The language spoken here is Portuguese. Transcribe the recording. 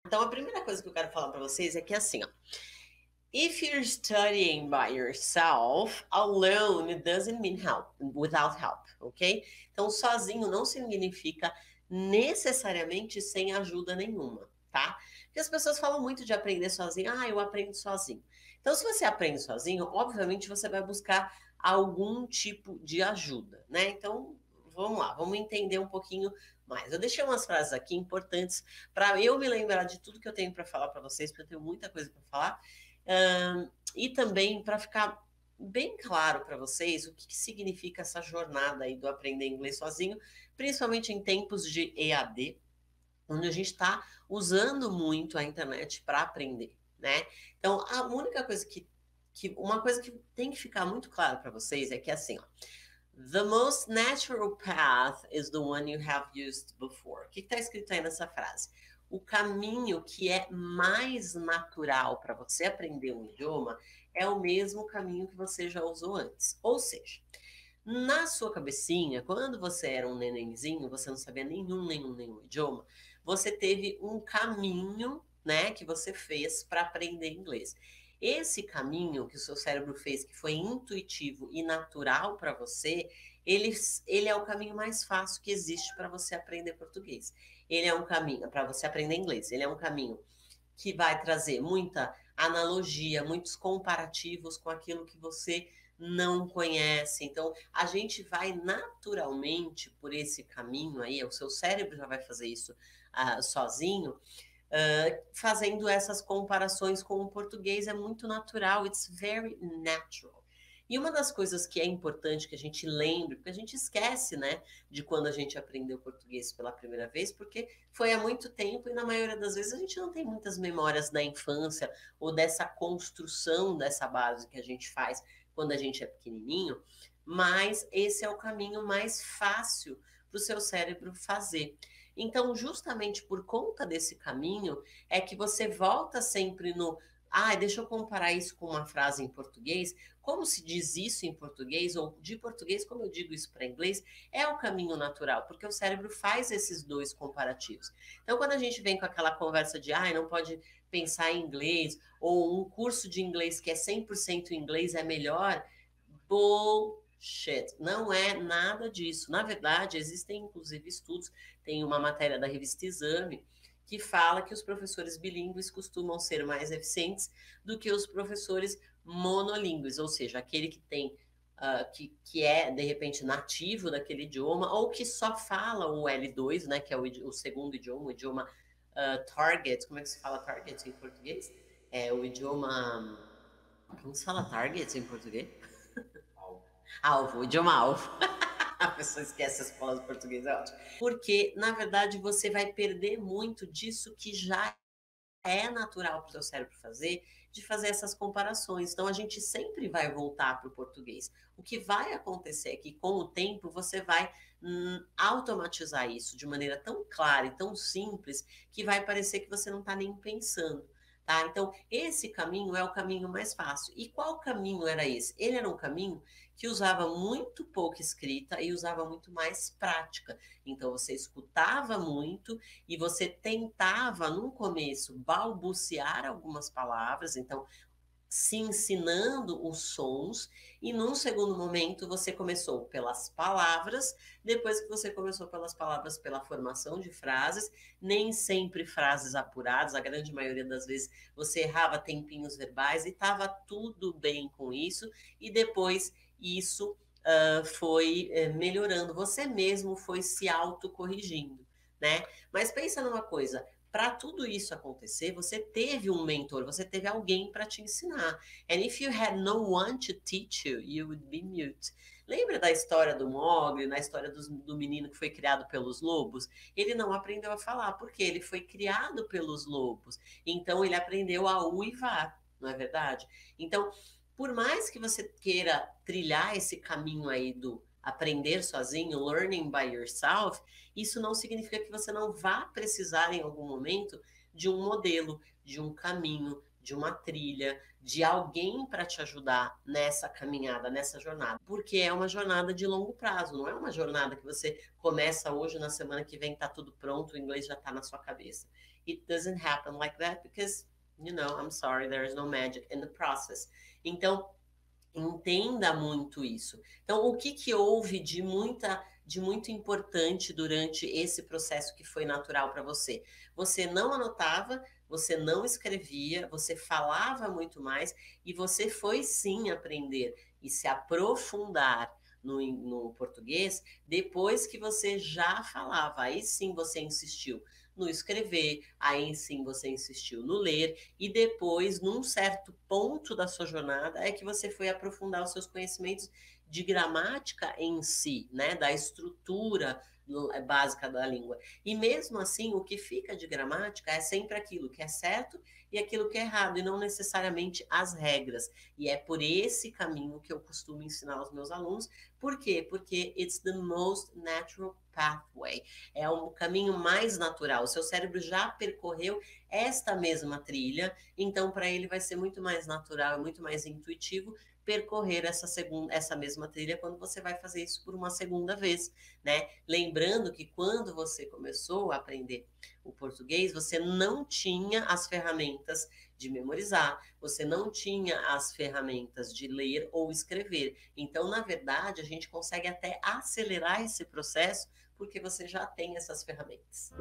Então, a primeira coisa que eu quero falar para vocês é que assim, ó, if you're studying by yourself, alone doesn't mean help, without help, ok? Então, sozinho não significa necessariamente sem ajuda nenhuma, tá? Porque as pessoas falam muito de aprender sozinho, eu aprendo sozinho. Então, se você aprende sozinho, obviamente você vai buscar algum tipo de ajuda, né? Então, vamos lá, vamos entender um pouquinho mais. Eu deixei umas frases aqui importantes para eu me lembrar de tudo que eu tenho para falar para vocês, porque eu tenho muita coisa para falar. E também para ficar bem claro para vocês o que significa essa jornada aí do aprender inglês sozinho, principalmente em tempos de EAD, onde a gente está usando muito a internet para aprender, né? Então, a única coisa uma coisa que tem que ficar muito claro para vocês é que assim, ó, the most natural path is the one you have used before. O que está escrito aí nessa frase? O caminho que é mais natural para você aprender um idioma é o mesmo caminho que você já usou antes. Ou seja, na sua cabecinha, quando você era um nenenzinho, você não sabia nenhum idioma, você teve um caminho, né, que você fez para aprender inglês. Esse caminho que o seu cérebro fez, que foi intuitivo e natural para você, ele é o caminho mais fácil que existe para você aprender português. Ele é um caminho para você aprender inglês. Ele é um caminho que vai trazer muita analogia, muitos comparativos com aquilo que você não conhece. Então, a gente vai naturalmente por esse caminho aí, o seu cérebro já vai fazer isso sozinho, fazendo essas comparações com o português. É muito natural, it's very natural. E uma das coisas que é importante que a gente lembre, porque a gente esquece, né, de quando a gente aprendeu português pela primeira vez, porque foi há muito tempo e na maioria das vezes a gente não tem muitas memórias da infância ou dessa construção dessa base que a gente faz quando a gente é pequenininho, mas esse é o caminho mais fácil para o seu cérebro fazer. Então, justamente por conta desse caminho, é que você volta sempre no deixa eu comparar isso com uma frase em português. Como se diz isso em português, ou de português, como eu digo isso para inglês, é o caminho natural, porque o cérebro faz esses dois comparativos. Então, quando a gente vem com aquela conversa de, não pode pensar em inglês, ou um curso de inglês que é 100% inglês é melhor, bullshit. Não é nada disso. Na verdade, existem inclusive estudos, tem uma matéria da revista Exame, que fala que os professores bilíngues costumam ser mais eficientes do que os professores monolíngues, ou seja, aquele que tem que é de repente nativo daquele idioma ou que só fala o L2, né, que é o segundo idioma, o idioma target. Como é que se fala target em português? É o idioma, como se fala target em português? Alvo, o idioma alvo. A pessoa esquece as palavras portuguesas, é ótimo. Porque, na verdade, você vai perder muito disso que já é natural para o seu cérebro fazer, de fazer essas comparações. Então, a gente sempre vai voltar para o português. O que vai acontecer é que, com o tempo, você vai automatizar isso de maneira tão clara e tão simples que vai parecer que você não está nem pensando. Tá? Então, esse caminho é o caminho mais fácil. E qual caminho era esse? Ele era um caminho que usava muito pouca escrita e usava muito mais prática. Então, você escutava muito e você tentava, no começo, balbuciar algumas palavras, então, se ensinando os sons, e num segundo momento você começou pelas palavras, depois que você começou pelas palavras, pela formação de frases, nem sempre frases apuradas, a grande maioria das vezes você errava tempinhos verbais e estava tudo bem com isso, e depois isso foi melhorando, você mesmo foi se autocorrigindo, né? Mas pensa numa coisa, para tudo isso acontecer, você teve um mentor, você teve alguém para te ensinar. And if you had no one to teach you, you would be mute. Lembra da história do Mowgli, na história do menino que foi criado pelos lobos? Ele não aprendeu a falar, porque ele foi criado pelos lobos. Então, ele aprendeu a uivar, não é verdade? Então, por mais que você queira trilhar esse caminho aí do aprender sozinho, learning by yourself, isso não significa que você não vá precisar em algum momento de um modelo, de um caminho, de uma trilha, de alguém para te ajudar nessa caminhada, nessa jornada. Porque é uma jornada de longo prazo, não é uma jornada que você começa hoje, na semana que vem está tudo pronto, o inglês já está na sua cabeça. it doesn't happen like that because, you know, I'm sorry, there is no magic in the process. Então, entenda muito isso. Então, o que que houve de muito importante durante esse processo que foi natural para você? Você não anotava, você não escrevia, você falava muito mais e você foi sim aprender e se aprofundar no português depois que você já falava. Aí sim você insistiu no escrever, aí sim você insistiu no ler, e depois, num certo ponto da sua jornada, é que você foi aprofundar os seus conhecimentos de gramática em si, né? Da estrutura básica da língua. E mesmo assim, o que fica de gramática é sempre aquilo que é certo e aquilo que é errado, e não necessariamente as regras. E é por esse caminho que eu costumo ensinar aos meus alunos. Por quê? Porque it's the most natural pathway. É o caminho mais natural. O seu cérebro já percorreu esta mesma trilha, então para ele vai ser muito mais natural, muito mais intuitivo percorrer essa mesma trilha quando você vai fazer isso por uma segunda vez, né? Lembrando que quando você começou a aprender o português, você não tinha as ferramentas de memorizar, você não tinha as ferramentas de ler ou escrever. Então, na verdade, a gente consegue até acelerar esse processo porque você já tem essas ferramentas.